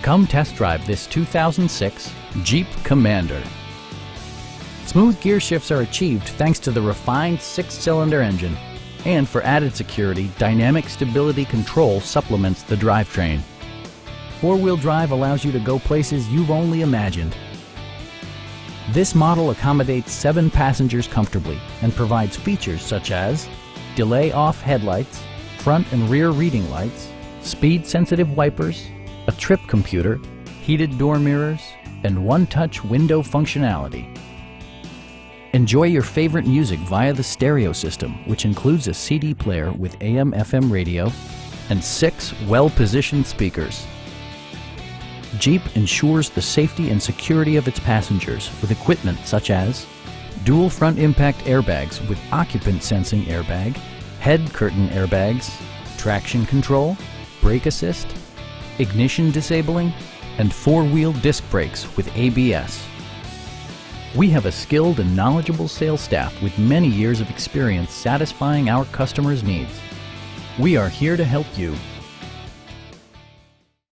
Come test drive this 2006 Jeep Commander. Smooth gear shifts are achieved thanks to the refined 6-cylinder engine. And for added security, dynamic stability control supplements the drivetrain. Four-wheel drive allows you to go places you've only imagined. This model accommodates 7 passengers comfortably and provides features such as delay-off headlights, front and rear reading lights, speed-sensitive wipers, a trip computer, heated door mirrors, and one-touch window functionality. Enjoy your favorite music via the stereo system, which includes a CD player with AM/FM radio and 6 well-positioned speakers. Jeep ensures the safety and security of its passengers with equipment such as dual front impact airbags with occupant sensing airbag, head curtain airbags, traction control, brake assist, ignition disabling, and 4-wheel disc brakes with ABS. We have a skilled and knowledgeable sales staff with many years of experience satisfying our customers' needs. We are here to help you.